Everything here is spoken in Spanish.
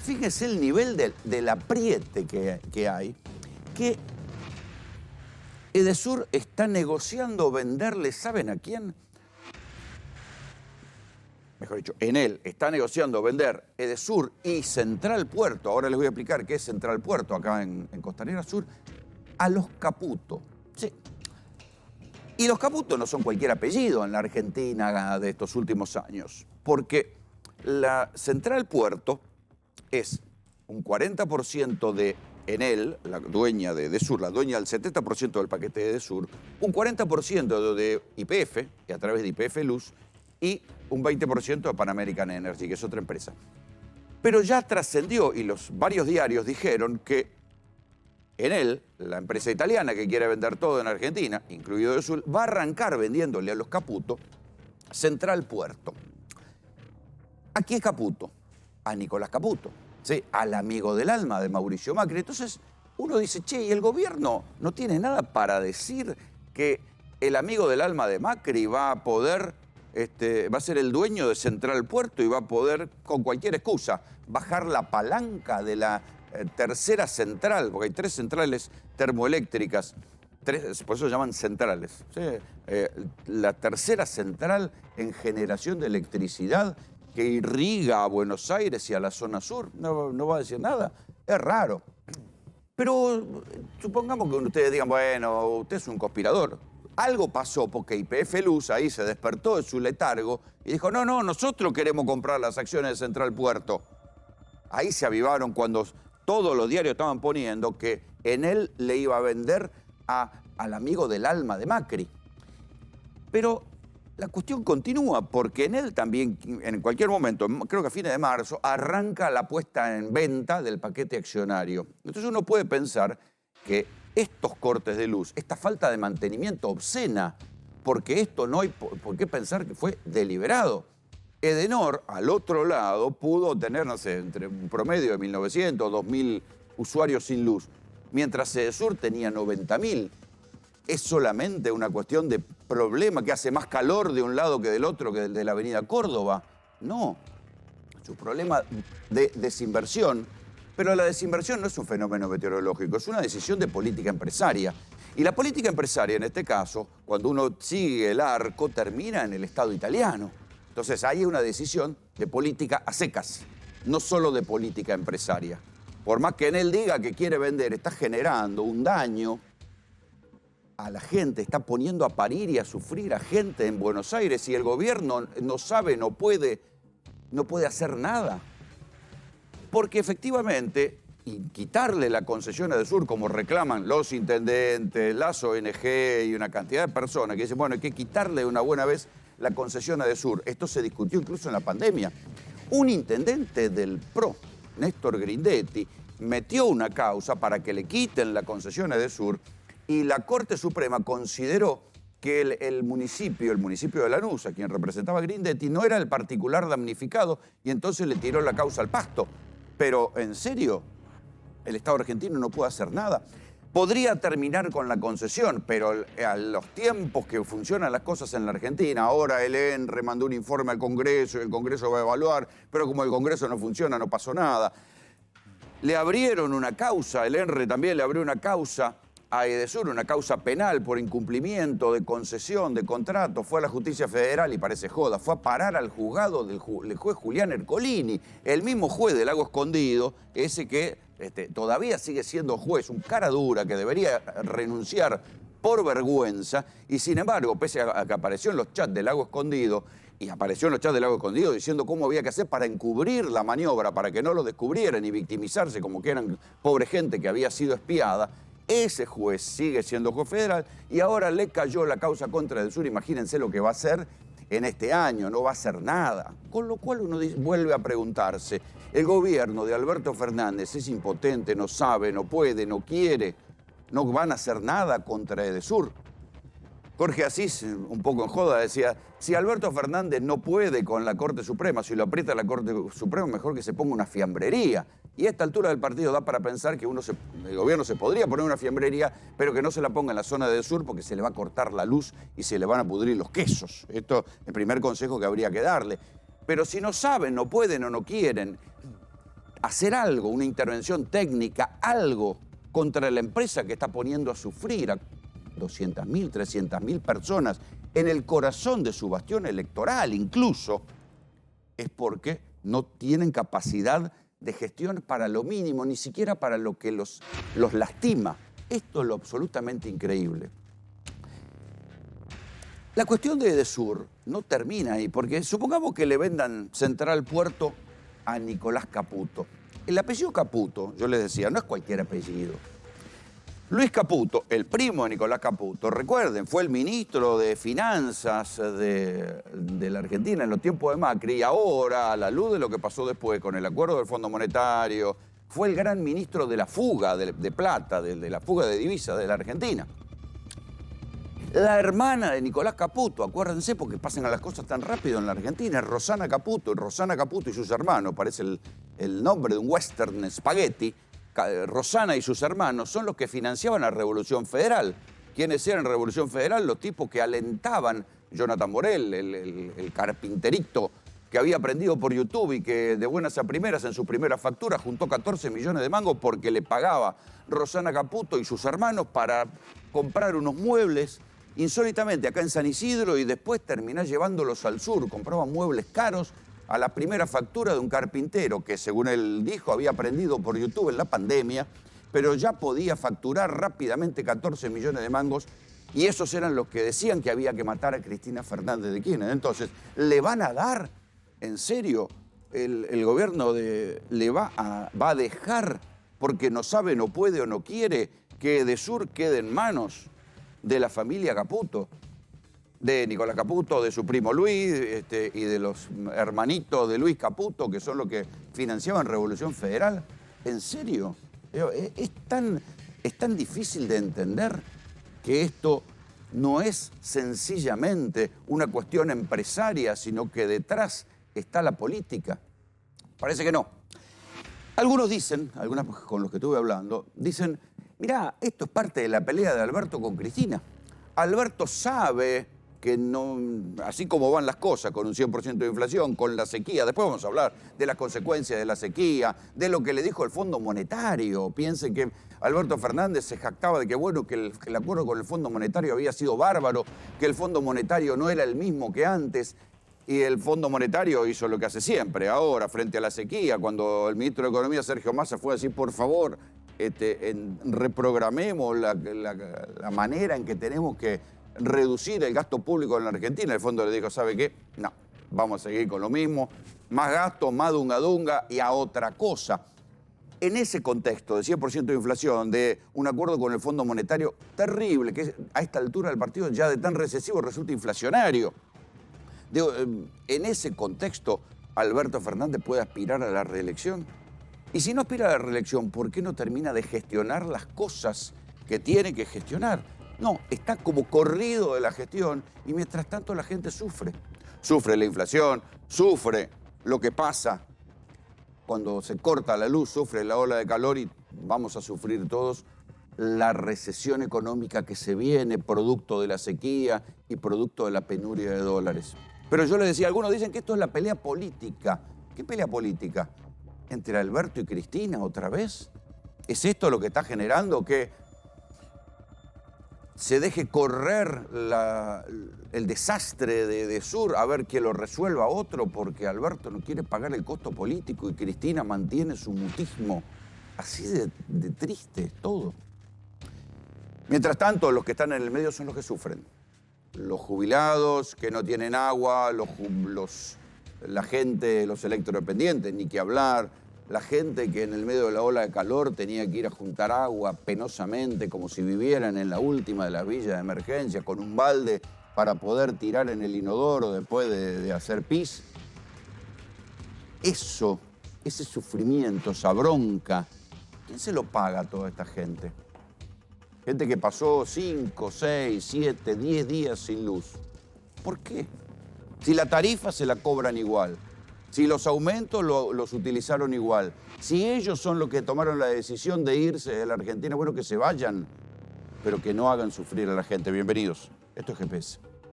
fíjese el nivel del apriete que hay, que Edesur está negociando venderle, ¿saben a quién? Mejor dicho, Enel está negociando vender Edesur y Central Puerto, ahora les voy a explicar qué es Central Puerto acá en Costanera Sur, a los Caputo. Sí. Y los Caputo no son cualquier apellido en la Argentina de estos últimos años, porque la Central Puerto es un 40% de Enel, la dueña de Edesur, la dueña del 70% del paquete de Edesur, un 40% de YPF, y a través de YPF Luz, y un 20% de Pan American Energy, que es otra empresa. Pero ya trascendió y los varios diarios dijeron que Enel, la empresa italiana que quiere vender todo en Argentina, incluido Edesur, va a arrancar vendiéndole a los Caputo Central Puerto. ¿A quién es Caputo? A Nicolás Caputo, ¿sí? Al amigo del alma de Mauricio Macri. Entonces uno dice, che, ¿y el gobierno no tiene nada para decir que el amigo del alma de Macri va a poder, va a ser el dueño de Central Puerto y va a poder, con cualquier excusa, bajar la palanca de la tercera central, porque hay 3 centrales termoeléctricas, por eso se llaman centrales, ¿sí? La tercera central en generación de electricidad que irriga a Buenos Aires y a la zona sur, no va a decir nada. Es raro. Pero supongamos que ustedes digan, bueno, usted es un conspirador. Algo pasó porque YPF Luz ahí se despertó de su letargo y dijo, no, nosotros queremos comprar las acciones de Central Puerto. Ahí se avivaron cuando todos los diarios estaban poniendo que Enel le iba a vender al amigo del alma de Macri. Pero la cuestión continúa porque Enel también, en cualquier momento, creo que a fines de marzo, arranca la puesta en venta del paquete accionario. Entonces uno puede pensar que estos cortes de luz, esta falta de mantenimiento obscena, porque esto no hay por qué pensar que fue deliberado. Edenor, al otro lado, pudo tener, no sé, entre un promedio de 1.900, 2.000 usuarios sin luz, mientras Edesur tenía 90.000. ¿Es solamente una cuestión de problema que hace más calor de un lado que del otro, que de la avenida Córdoba? No, es un problema de desinversión, pero la desinversión no es un fenómeno meteorológico, es una decisión de política empresaria. Y la política empresaria, en este caso, cuando uno sigue el arco, termina en el Estado italiano. Entonces hay una decisión de política a secas, no solo de política empresaria. Por más que Enel diga que quiere vender, está generando un daño a la gente, está poniendo a parir y a sufrir a gente en Buenos Aires y el gobierno no sabe, no puede hacer nada. Porque efectivamente, y quitarle la concesión a Edesur, como reclaman los intendentes, las ONG y una cantidad de personas que dicen, bueno, hay que quitarle de una buena vez la concesión a Edesur. Esto se discutió incluso en la pandemia. Un intendente del PRO, Néstor Grindetti, metió una causa para que le quiten la concesión a Edesur y la Corte Suprema consideró que el municipio de Lanús, a quien representaba Grindetti, no era el particular damnificado y entonces le tiró la causa al pasto. Pero, ¿en serio? El Estado argentino no puede hacer nada. Podría terminar con la concesión, pero a los tiempos que funcionan las cosas en la Argentina, ahora el ENRE mandó un informe al Congreso y el Congreso va a evaluar, pero como el Congreso no funciona, no pasó nada. Le abrieron una causa, el ENRE también le abrió una causa a Edesur, una causa penal por incumplimiento de concesión, de contrato. Fue a la Justicia Federal y parece joda, fue a parar al juzgado del juez Julián Ercolini, el mismo juez del Lago Escondido, ese que todavía sigue siendo juez, un cara dura que debería renunciar por vergüenza, y sin embargo, pese a que apareció en los chats del Lago Escondido, y apareció en los chats del Lago Escondido diciendo cómo había que hacer para encubrir la maniobra, para que no lo descubrieran y victimizarse como que eran pobre gente que había sido espiada, ese juez sigue siendo juez federal y ahora le cayó la causa contra Edesur. Imagínense lo que va a hacer en este año, no va a hacer nada. Con lo cual uno vuelve a preguntarse, el gobierno de Alberto Fernández es impotente, no sabe, no puede, no quiere, no van a hacer nada contra Edesur. Jorge Asís, un poco en joda, decía, si Alberto Fernández no puede con la Corte Suprema, si lo aprieta la Corte Suprema, mejor que se ponga una fiambrería. Y a esta altura del partido da para pensar que el gobierno se podría poner una fiambrería, pero que no se la ponga en la zona de Edesur porque se le va a cortar la luz y se le van a pudrir los quesos. Esto es el primer consejo que habría que darle. Pero si no saben, no pueden o no quieren, hacer algo, una intervención técnica, algo contra la empresa que está poniendo a sufrir a 200.000, 300.000 personas en el corazón de su bastión electoral incluso, es porque no tienen capacidad de gestión para lo mínimo, ni siquiera para lo que los lastima. Esto es lo absolutamente increíble. La cuestión de Edesur no termina ahí, porque supongamos que le vendan Central Puerto a Nicolás Caputo. El apellido Caputo, yo les decía, no es cualquier apellido. Luis Caputo, el primo de Nicolás Caputo, recuerden, fue el ministro de Finanzas de la Argentina en los tiempos de Macri y ahora, a la luz de lo que pasó después con el acuerdo del Fondo Monetario, fue el gran ministro de la fuga de plata, de la fuga de divisas de la Argentina. La hermana de Nicolás Caputo, acuérdense porque pasan las cosas tan rápido en la Argentina, es Rosana Caputo. Rosana Caputo y sus hermanos, parece el nombre de un western spaghetti. Rosana y sus hermanos son los que financiaban la Revolución Federal. ¿Quiénes eran Revolución Federal? Los tipos que alentaban, Jonathan Morel, el carpinterito que había aprendido por YouTube y que de buenas a primeras en su primera factura juntó 14 millones de mangos porque le pagaba Rosana Caputo y sus hermanos para comprar unos muebles insólitamente acá en San Isidro y después terminar llevándolos al sur. Compraban muebles caros a la primera factura de un carpintero que, según él dijo, había aprendido por YouTube en la pandemia, pero ya podía facturar rápidamente 14 millones de mangos y esos eran los que decían que había que matar a Cristina Fernández de Kirchner. Entonces, ¿le van a dar, en serio, el gobierno le va a dejar, porque no sabe, no puede o no quiere, que Edesur quede en manos de la familia Caputo? De Nicolás Caputo, de su primo Luis y de los hermanitos de Luis Caputo, que son los que financiaban Revolución Federal. ¿En serio? Es tan difícil de entender que esto no es sencillamente una cuestión empresaria, sino que detrás está la política. Parece que no. Algunos dicen, algunas con los que estuve hablando, dicen, mirá, esto es parte de la pelea de Alberto con Cristina. Alberto sabe que no, así como van las cosas, con un 100% de inflación, con la sequía, después vamos a hablar de las consecuencias de la sequía, de lo que le dijo el Fondo Monetario. Piensen que Alberto Fernández se jactaba de que, bueno, que el acuerdo con el Fondo Monetario había sido bárbaro, que el Fondo Monetario no era el mismo que antes, y el Fondo Monetario hizo lo que hace siempre. Ahora, frente a la sequía, cuando el ministro de Economía, Sergio Massa, fue a decir, por favor, reprogramemos la manera en que tenemos que reducir el gasto público en la Argentina, el fondo le dijo, ¿sabe qué? No, vamos a seguir con lo mismo, más gasto, más dunga y a otra cosa. En ese contexto de 100% de inflación, de un acuerdo con el Fondo Monetario terrible, que a esta altura del partido ya de tan recesivo resulta inflacionario. En ese contexto, ¿Alberto Fernández puede aspirar a la reelección? Y si no aspira a la reelección, ¿por qué no termina de gestionar las cosas que tiene que gestionar? No, está como corrido de la gestión y mientras tanto la gente sufre. Sufre la inflación, sufre lo que pasa cuando se corta la luz, sufre la ola de calor y vamos a sufrir todos la recesión económica que se viene producto de la sequía y producto de la penuria de dólares. Pero yo les decía, algunos dicen que esto es la pelea política. ¿Qué pelea política? ¿Entre Alberto y Cristina otra vez? ¿Es esto lo que está generando que se deje correr el desastre de Edesur a ver que lo resuelva otro porque Alberto no quiere pagar el costo político y Cristina mantiene su mutismo? Así de triste es todo. Mientras tanto, los que están en el medio son los que sufren. Los jubilados que no tienen agua, la gente, los electrodependientes, ni que hablar. La gente que en el medio de la ola de calor tenía que ir a juntar agua penosamente, como si vivieran en la última de las villas de emergencia, con un balde para poder tirar en el inodoro después de hacer pis. Ese sufrimiento, esa bronca, ¿quién se lo paga a toda esta gente? Gente que pasó 5, 6, 7, 10 días sin luz. ¿Por qué? Si la tarifa se la cobran igual. Si los aumentos los utilizaron igual, si ellos son los que tomaron la decisión de irse de la Argentina, bueno, que se vayan, pero que no hagan sufrir a la gente. Bienvenidos. Esto es GPS.